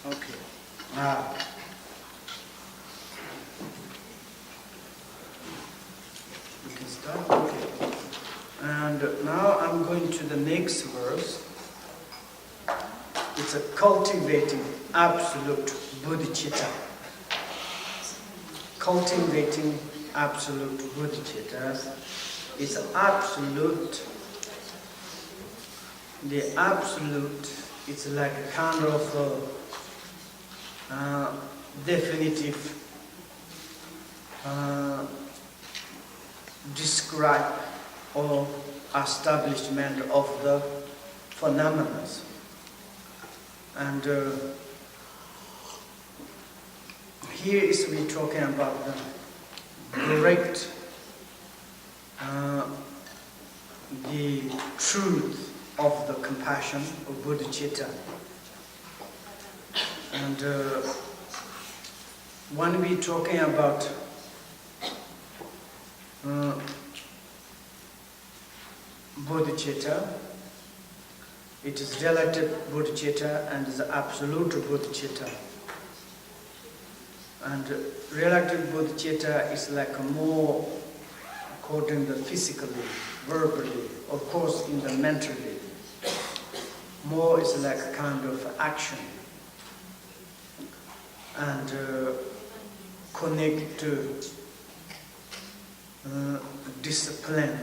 Okay. We can start. Okay. And now I'm going to the next verse. It's a cultivating absolute bodhicitta. Cultivating absolute bodhicitta is absolute. The absolute is like a kind of definitive describe or establishment of the phenomena. And here is we talking about the great, the truth of the compassion of Bodhicitta. And when we talking about Bodhicitta, it is relative bodhicitta and is absolute bodhicitta. And relative bodhicitta is like a more according to physically, verbally, of course in the mentally. More is like a kind of action. And connect to discipline,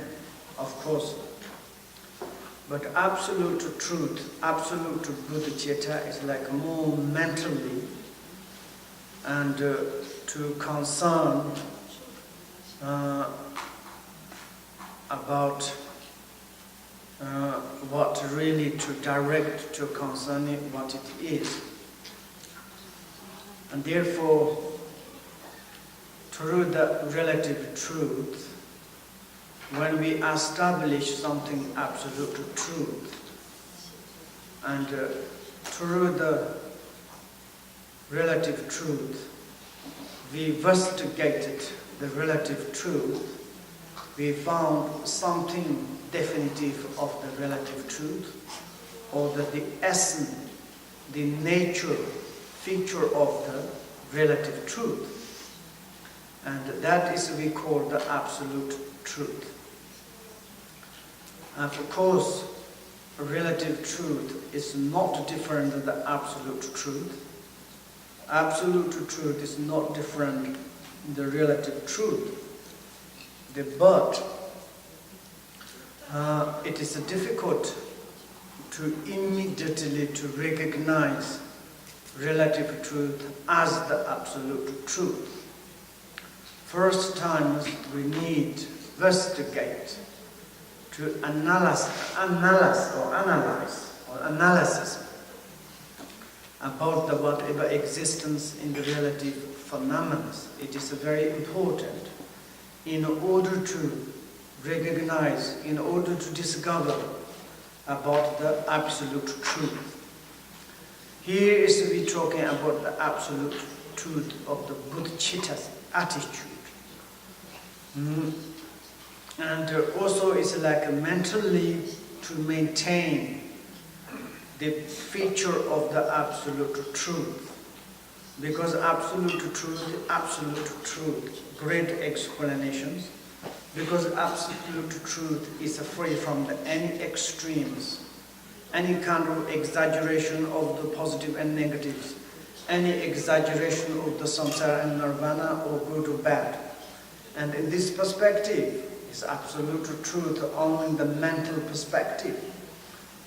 of course. But absolute truth, absolute bodhicitta is like more mentally and to concern about what really to direct to concerning what it is. And therefore, through the relative truth, when we establish something absolute truth, and through the relative truth, we investigated the relative truth, we found something definitive of the relative truth, or that the essence, the nature, feature of the relative truth. And that is we call the absolute truth. And of course, relative truth is not different than the absolute truth. Absolute truth is not different than the relative truth. But it is difficult to immediately to recognize relative truth as the absolute truth. First time we need to investigate, to analysis about the whatever existence in the relative phenomena. It is very important in order to recognize, in order to discover about the absolute truth. Here is we talking about the absolute truth of the Bodhicitta's attitude. And also it's like mentally to maintain the feature of the absolute truth. Because absolute truth, great explanations. Because absolute truth is free from any extremes, any kind of exaggeration of the positive and negatives, any exaggeration of the samsara and nirvana or good or bad. And in this perspective is absolute truth only in the mental perspective.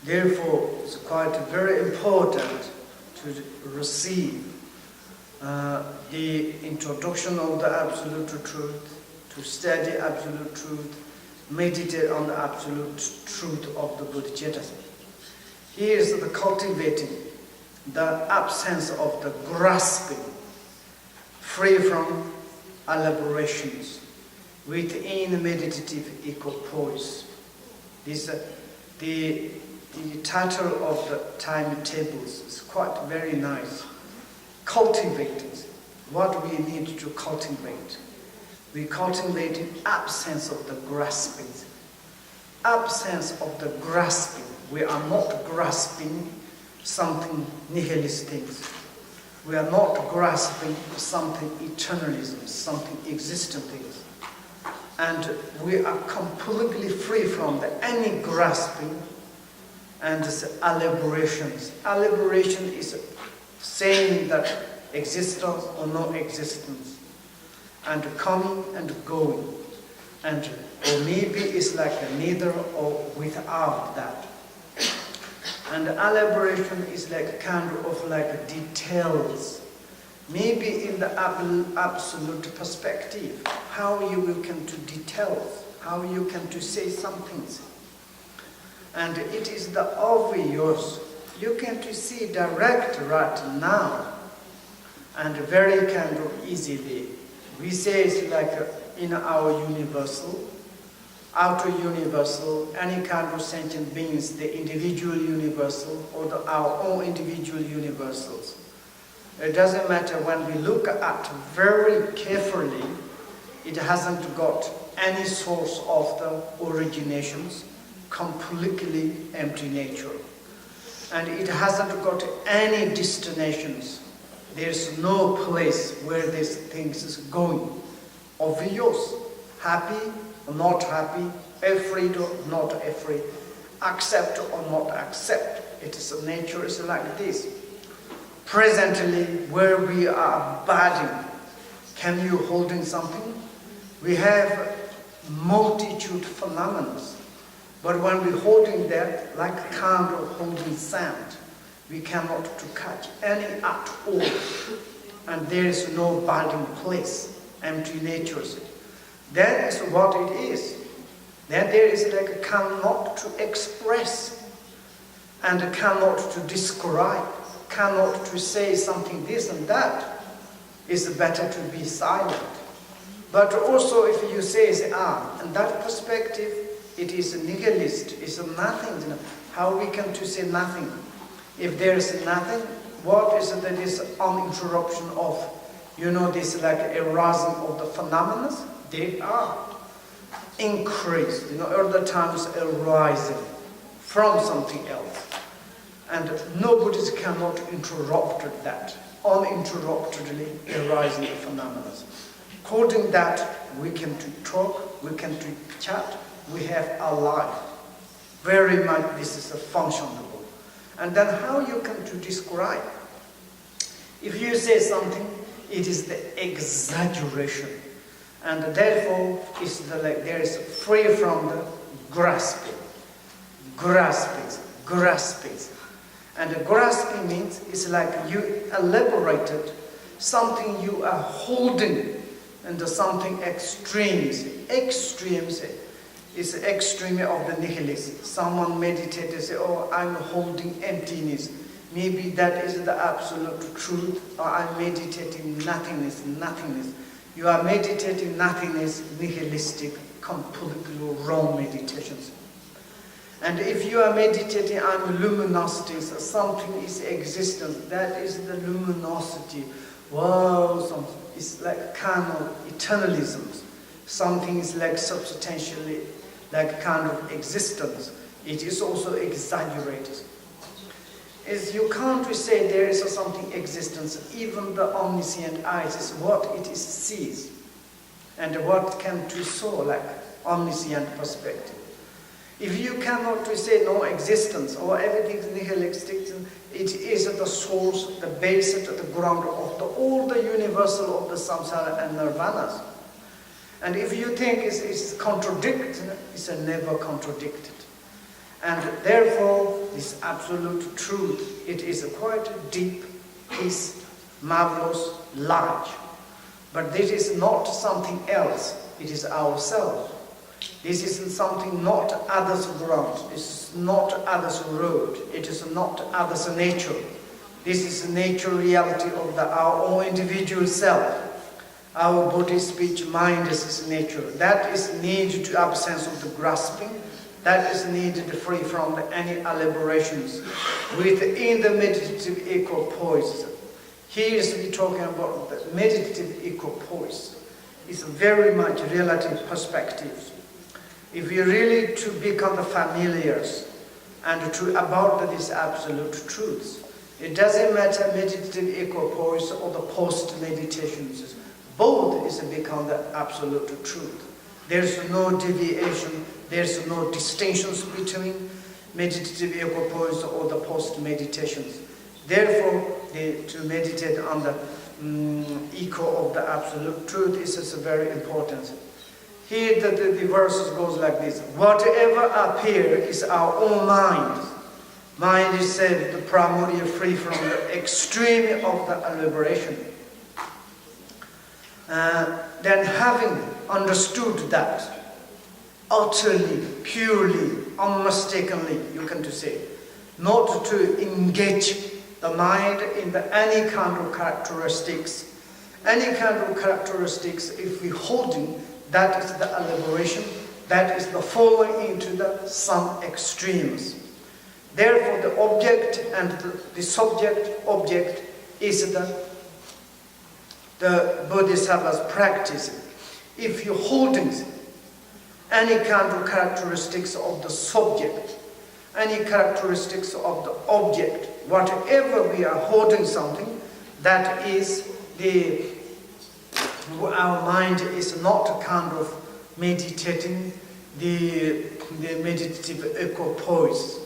Therefore, it's quite very important to receive the introduction of the absolute truth, to study absolute truth, meditate on the absolute truth of the Bodhicitta. Here is the cultivating, the absence of the grasping, free from elaborations, within meditative equipoise. This the title of the timetables is quite very nice. Cultivating, what we need to cultivate. We cultivate absence of the grasping. Absence of the grasping. We are not grasping something nihilist things. We are not grasping something eternalism, something existent things. And we are completely free from any grasping and elaborations. Elaboration is saying that existence or no existence, and coming and going, and or maybe it's like a neither or without that. And elaboration is like kind of like details. Maybe in the absolute perspective, how you will come to details, how you come to say some things. And it is the obvious. You can to see direct right now, and very kind of easily. We say it's like in our universal, outer universal, any kind of sentient beings, the individual universal or our own individual universals. It doesn't matter when we look at very carefully, it hasn't got any source of the originations, completely empty nature. And it hasn't got any destinations. There's no place where this thing is going. Obvious, happy or not happy, afraid or not afraid, accept or not accept. It is nature is like this. Presently, where we are abiding, can you holding something? We have multitude phenomena, but when we're holding that, like a kind of holding sand, we cannot to catch any at all, and there is no abiding place, empty natures. That is what it is. Then there is like a cannot to express, and cannot to describe, cannot to say something this and that. It's better to be silent. But also if you say, in that perspective, it is nihilist, it's nothing. How we can to say nothing? If there is nothing, what is it that is uninterruption of, this like arising of the phenomena? They are increased, all the times arising from something else. And nobody cannot interrupt that, uninterruptedly arising the phenomena. According that, we can to talk, we can to chat, we have our life. Very much this is a functional. And then how you come to describe? If you say something, it is the exaggeration. And therefore, there is free from the grasping. And the grasping means it's like you elaborated something you are holding into something extremes. Extremes is the extreme of the nihilism. Someone meditated, say, I'm holding emptiness. Maybe that is the absolute truth, or I'm meditating nothingness. You are meditating nothingness, nihilistic, completely wrong meditations. And if you are meditating on luminosity, so something is existence, that is the luminosity. Wow, it's like kind of eternalism. Something is like substantially, like kind of existence. It is also exaggerated. Is you can't say there is something existence. Even the omniscient eyes is what it is sees, and what can to saw like omniscient perspective. If you cannot to say no existence or everything is nihilistic, it is the source, the base, the ground of all the universal of the samsara and nirvanas. And if you think it's contradicted, it's never contradicted. And therefore, this absolute truth, it is quite deep, is marvelous, large. But this is not something else, it is ourselves. This is something not others' ground, this is not others' road, it is not others' nature. This is the nature reality of our own individual self. Our body, speech, mind is nature. That is needed to absence of the grasping. That is needed free from any elaborations within the meditative equipoise. Here is we talking about the meditative equipoise. It's very much relative perspectives. If we really to become the familiars and to about these absolute truths, It doesn't matter meditative equipoise or the post-meditations. Both is become the absolute truth. There's no deviation, there's no distinctions between meditative equipoise or the post-meditations. Therefore, to meditate on the echo of the absolute truth is very important. Here the verse goes like this. Whatever appears is our own mind. Mind is said the primordial free from the extreme of the liberation. Then having understood that, utterly, purely, unmistakably, you can to say, not to engage the mind in any kind of characteristics. Any kind of characteristics, if we holding, that is the liberation, that is the falling into some extremes. Therefore, the object and the subject-object is the Bodhisattva's practice. If you're holding any kind of characteristics of the subject, any characteristics of the object, whatever we are holding something, that is our mind is not kind of meditating the meditative equipoise.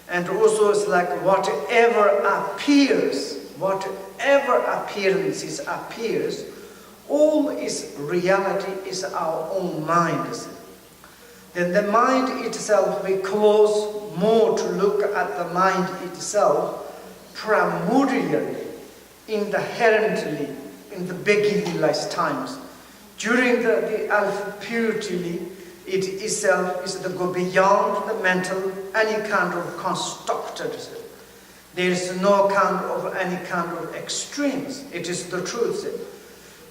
And also it's like whatever appearances appears, all is reality is our own mind. Then the mind itself, we close more to look at the mind itself primordially, inherently, in the beginningless times. During the alpha purity, it itself is to go beyond the mental, any kind of constructed. There is no kind of any kind of extremes. It is the truth.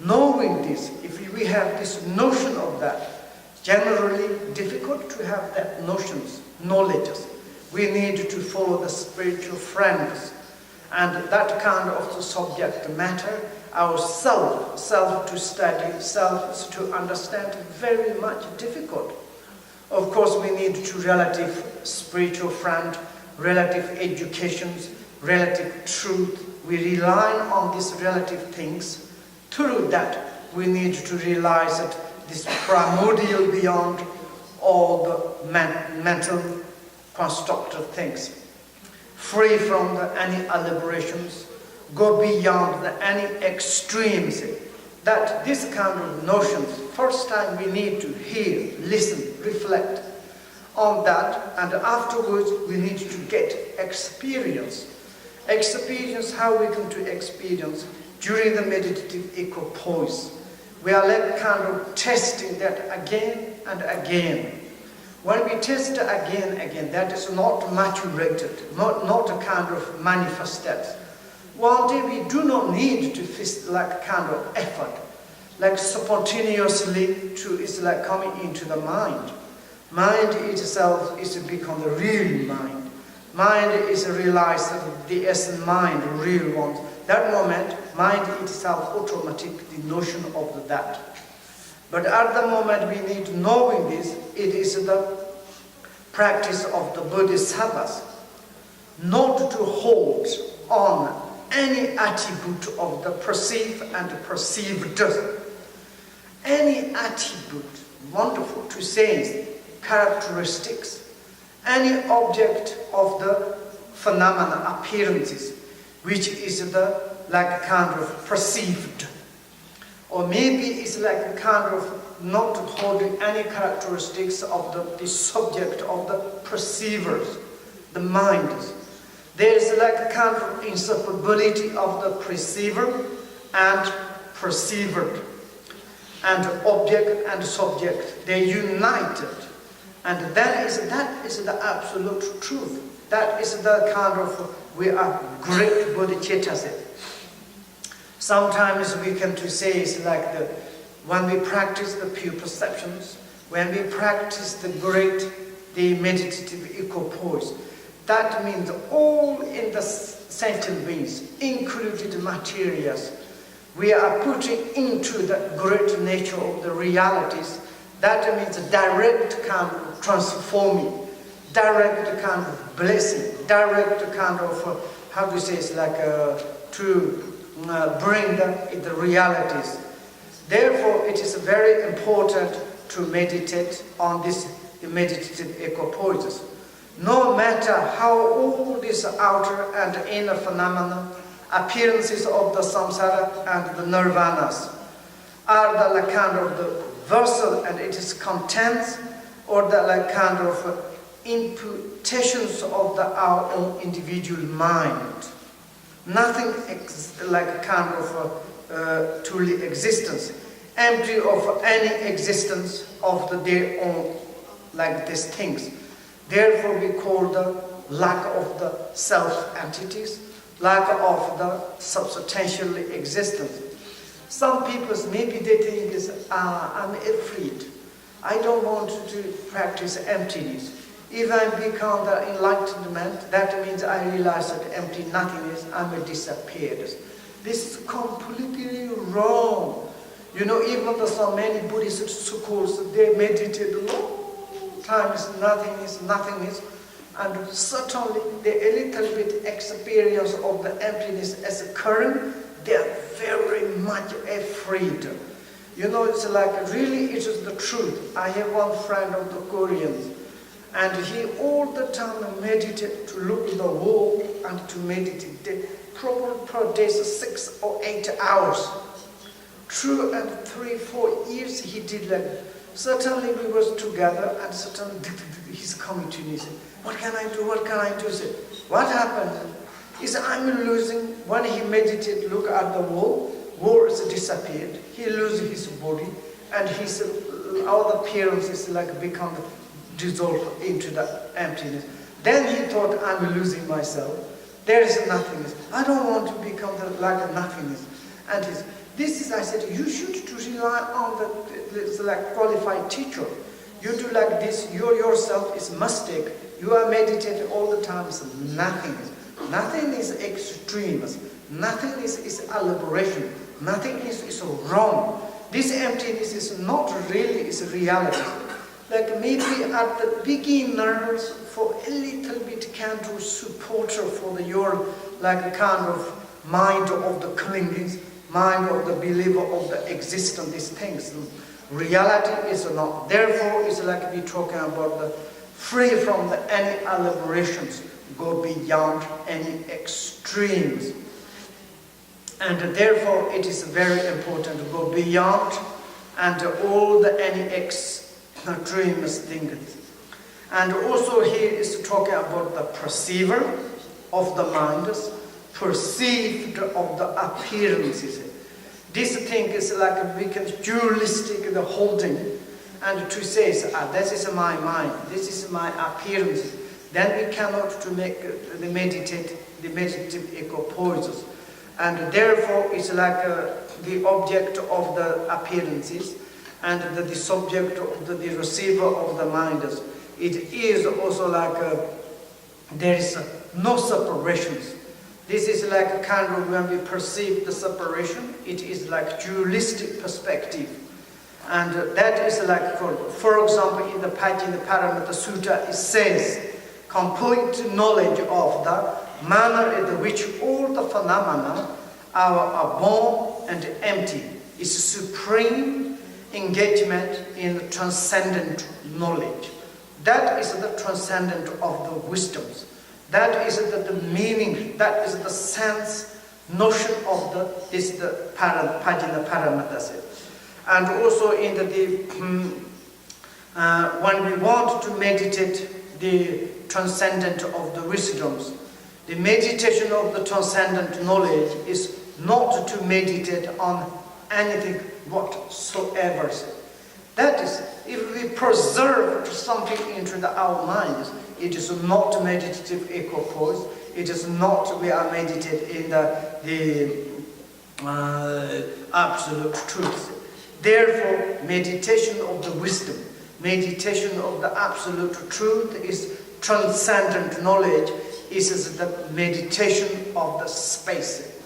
Knowing this, if we have this notion of that, generally difficult to have that knowledge. We need to follow the spiritual friends, and that kind of the subject matter, our self to study, self to understand, very much difficult. Of course, we need to relative spiritual friend, relative educations, relative truth. We rely on these relative things. Through that, we need to realize that this primordial beyond all the mental constructed things, free from any elaborations, go beyond any extremes. That this kind of notions, first time we need to hear, listen, reflect on that, and afterwards we need to get experience. Experience, how we come to experience during the meditative equipoise. We are like kind of testing that again and again. When we test again, that is not maturated, not a kind of manifested. One day we do not need to fist like kind of effort, like spontaneously it's like coming into the mind. Mind itself is to become the real mind. Mind is realized that the essence mind, real ones. That moment, mind itself automatic the notion of that. But at the moment we need knowing this, it is the practice of the Bodhisattvas, not to hold on any attribute of the perceived and perceived. Any attribute, wonderful to say, characteristics, any object of the phenomena, appearances, which is the like kind of perceived, or maybe it's like a kind of not holding any characteristics of the subject of the perceivers, the mind. There is like a kind of inseparability of the perceiver and perceiver, and object and subject. They united, and that is the absolute truth. That is the kind of, we are great bodhicittas. Sometimes we can to say it's like when we practice the pure perceptions, when we practice the meditative equipoise, that means all in the sentient beings, included materials, we are putting into the great nature of the realities. That means direct kind of transforming, direct kind of blessing, direct kind of, how do you say, it's like to bring the realities. Therefore, it is very important to meditate on this meditative equipoise. No matter how all these outer and inner phenomena, appearances of the samsara and the nirvanas, are the kind of the vessel and its contents, or the kind of imputations of our own individual mind. Nothing like kind of truly existence, empty of any existence of their own, like these things. Therefore we call the lack of the self-entities, lack of the substantial existence. Some people, maybe they think is, I'm afraid. I don't want to practice emptiness. If I become the enlightenment, that means I realize that empty nothingness, I'm disappeared. This is completely wrong. You know, even though so many Buddhist schools, they meditate long times, nothingness, and certainly the little bit experience of the emptiness as occurring, they are very much afraid. You know, it's like really it is the truth. I have one friend of the Koreans, and he all the time meditate to look at the wall and to meditate. Probably per day 6 or 8 hours. True, and 3-4 years he did like. Certainly we was together, and certainly he's coming to me. He said, "What can I do? What can I do?" I said, "What happened?" He said, "I'm losing." When he meditated, look at the wall has disappeared. He loses his body, and his all the appearance is like become dissolved into the emptiness. Then he thought, "I'm losing myself. There is nothingness. I don't want to become like a nothingness." And this is, I said, you should to rely on the like qualified teacher. You do like this, you yourself is mistake. You are meditating all the time, it's nothingness. Nothing is extremes. Nothing is elaboration. Nothing is wrong. This emptiness is not really, it's reality. Like maybe at the beginners, for a little bit can do support for your like kind of mind of the clingings, mind of the believer of the existence, these things. Reality is not. Therefore, it's like we're talking about the free from any elaborations, go beyond any extremes. And therefore, it is very important to go beyond and all any extremes things. And also here is talking about the perceiver of the minds, perceived of the appearances. This thing is like we can dualistic the holding, and to say, this is my mind, this is my appearance. Then we cannot to make the meditative equipoise. And therefore it's like the object of the appearances and the subject of the receiver of the mind. It is also like there is no separations. This is like a kind of when we perceive the separation, it is like dualistic perspective. And that is like, for example, in the Patrul Sutta, it says, complete knowledge of the manner in which all the phenomena are born and empty is supreme engagement in transcendent knowledge. That is the transcendent of the wisdoms. That is the meaning, that is the sense, notion of the Pajina Paramattasa. And also in when we want to meditate the transcendent of the wisdoms, the meditation of the transcendent knowledge is not to meditate on anything whatsoever. That is, if we preserve something into our minds, it is not meditative equipoise. It is not we are meditating in the absolute truth. Therefore, meditation of the wisdom, meditation of the absolute truth is transcendent knowledge. Is the meditation of the space.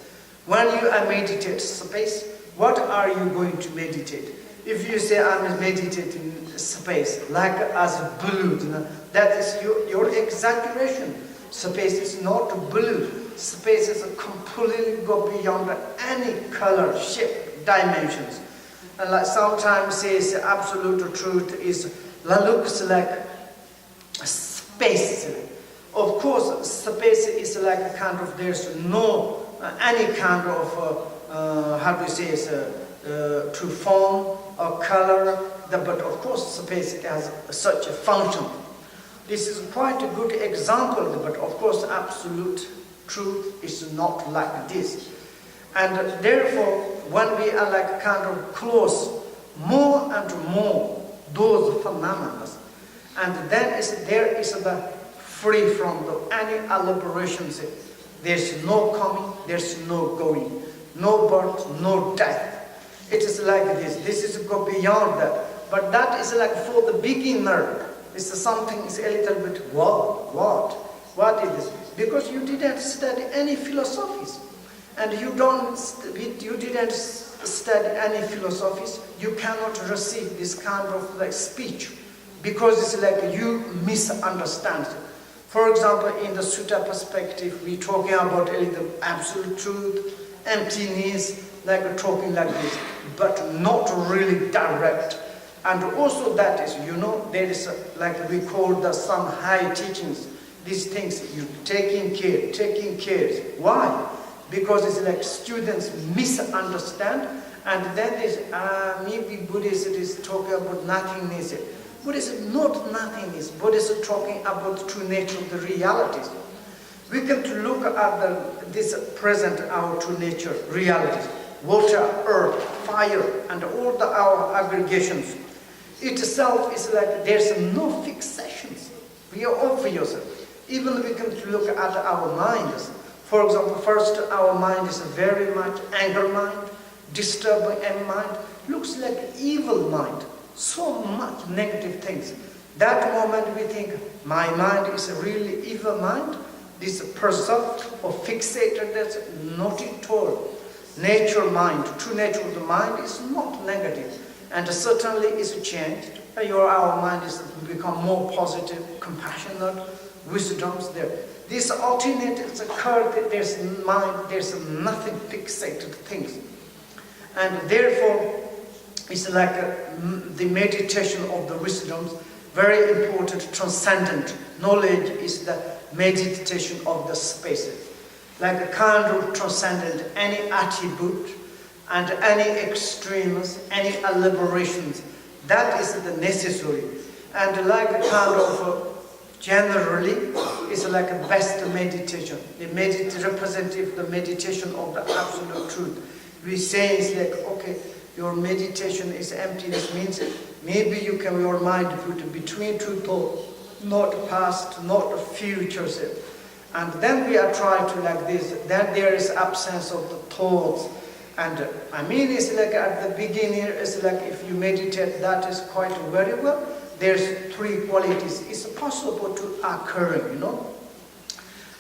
When you are meditating space, what are you going to meditate? If you say I'm meditating in space, like as a balloon, you know, that is your exaggeration. Space is not a balloon. Space is completely go beyond any color, shape, dimensions. And like sometimes says absolute truth is looks like space. Of course, space is like a kind of, there's no any kind of how do you say to form or color, but of course space has such a function. This is quite a good example, but of course absolute truth is not like this. And therefore, when we are like kind of close more and more those phenomena, and then there is the free from any elaborations. There's no coming, there's no going, no birth, no death. It is like this. This is go beyond that. But that is like for the beginner. It's something is a little bit what is this? Because you didn't study any philosophies, and you didn't study any philosophies. You cannot receive this kind of like speech, because it's like you misunderstand. For example, in the sutta perspective, we're talking about the absolute truth, emptiness, like talking like this, but not really direct. And also that is, there is like we call the some high teachings. These things you taking care. Why? Because it's like students misunderstand, and then this maybe Buddhist is talking about nothingness. Buddhist is not nothingness. Buddhist is talking about true nature of the realities. We can look at this present, our true nature, realities. Water, earth, fire, and all our aggregations. Itself is like there's no fixations. We are obvious. Even we can look at our minds. For example, first our mind is very much anger mind, disturbing mind, looks like evil mind. So much negative things. That moment we think, my mind is a really evil mind. This preserved or fixated, that's not at all. Nature mind, true nature of the mind is not negative. And certainly is changed. Our mind is become more positive, compassionate, wisdoms there. This alternate is occurred, there's mind, there's nothing fixated things. And therefore, it's like the meditation of the wisdoms, very important, transcendent. Knowledge is the meditation of the spaces. Like a kind of transcendent, any attribute and any extremes, any elaborations, that is the necessary. And like a kind of generally, it's like a best meditation. The representative, the meditation of the absolute truth. We say it's like, okay, your meditation is emptiness, means maybe you can, your mind put between two thoughts, not past, not future. And then we are trying to like this, then there is absence of the thoughts. And I mean, it's like at the beginning, it's like if you meditate, that is quite very well. There's three qualities. It's possible to occur,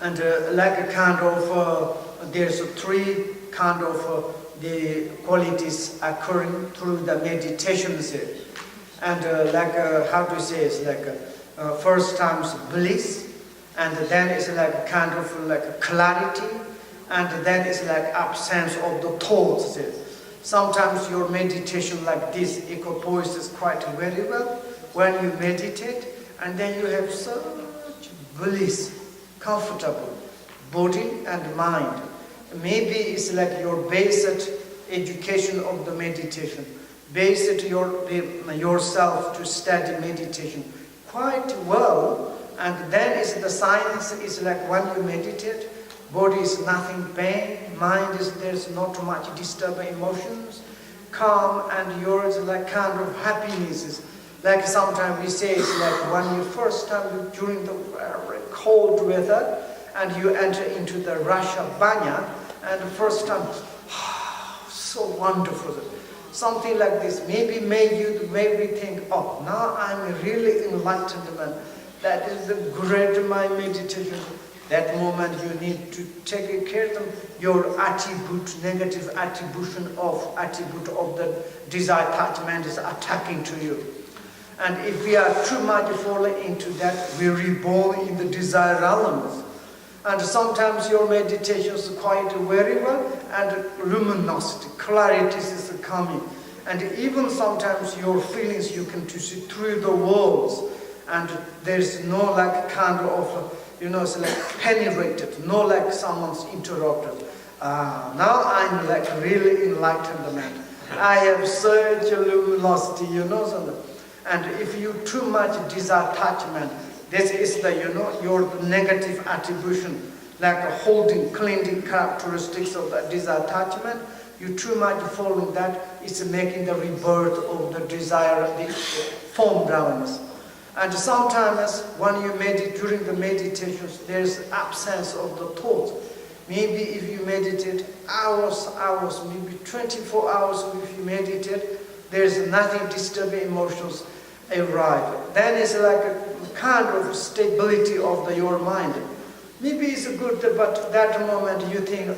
And like a kind of, there's three kind of the qualities occurring through the meditations. And like, how to say, it's like first time's bliss, and then it's like kind of like clarity, and then it's like absence of the thoughts. Sometimes your meditation like this, equipoise is quite very well when you meditate, and then you have such bliss, comfortable, body and mind. Maybe it's like your basic education of the meditation, basic yourself to study meditation quite well, and then it's the science is like when you meditate, body is nothing pain, mind is there's not much disturbing emotions, calm, and yours like kind of happiness. Like sometimes we say it's like when you first time during the very cold weather and you enter into the Rasha Banya, and the first time, so wonderful. Something like this. Maybe we think, oh, now I'm really enlightened man. That is the great my meditation. That moment you need to take care of them, your attribute, negative attribute of the desire attachment is attacking to you. And if we are too much falling into that, we reborn in the desire realms. And sometimes your meditation is quite very well, and luminosity, clarity is coming. And even sometimes your feelings you can to see through the walls, and there's no like kind of, it's like penetrated, no like someone's interrupted. Now I'm like really enlightened man. I have such a luminosity, and if you too much desire attachment, this is the, your negative attribution, like a holding, clinging characteristics of the desire attachment. You too much following that, it's making the rebirth of the desire, the form realms. And sometimes when you meditate, during the meditations, there's absence of the thoughts. Maybe if you meditate hours, maybe 24 hours if you meditate, there's nothing disturbing emotions arrive. Then it's like a kind of stability of your mind. Maybe it's good, but that moment you think,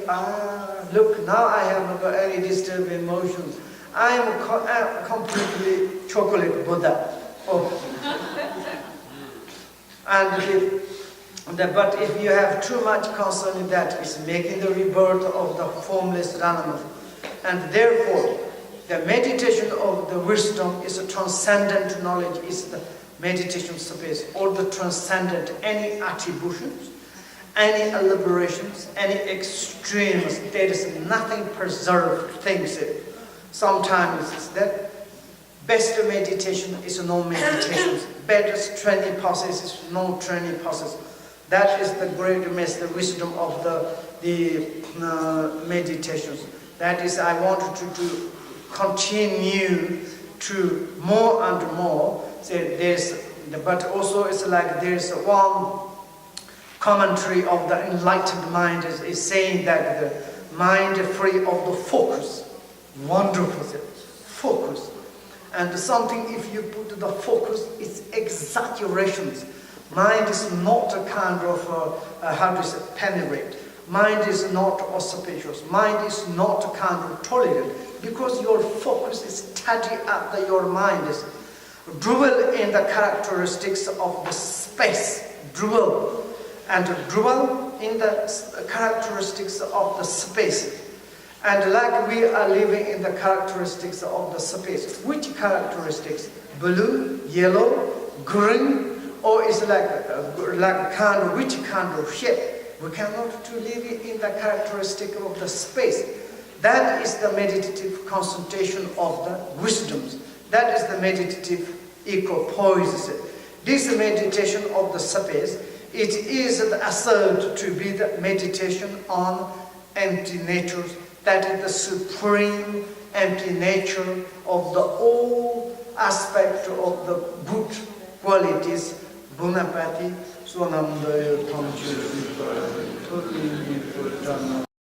look, now I have no any disturbing emotions. I am completely chocolate Buddha. But if you have too much concern in that, it's making the rebirth of the formless realm. And therefore, the meditation of the wisdom is a transcendent knowledge, is the meditation space, or the transcendent any attributions, any elaborations, any extremes. There is nothing preserved things. Sometimes it's that best meditation is no meditation. Best training process is no training process. That is the great master wisdom of the meditations. That is, I wanted to continue to more and more. But also it's like there's one commentary of the enlightened mind is saying that the mind free of the focus, wonderful focus. And something, if you put the focus, it's exaggerations. Mind is not a kind of, penetrate. Mind is not auspicious. Mind is not a kind of tolerant. Because your focus is steady at your mind. Is dwell in the characteristics of the space. Dwell. And dwell in the characteristics of the space. And like we are living in the characteristics of the space. Which characteristics? Blue, yellow, green, or is like kind of which kind of shape? We cannot to live in the characteristic of the space. That is the meditative concentration of the wisdoms. That is the meditative equipoise. This meditation of the space, it is asserted to be the meditation on empty natures. That is the supreme empty nature of the all aspect of the good qualities. Bunapati, Sonamdaya, Tamchu,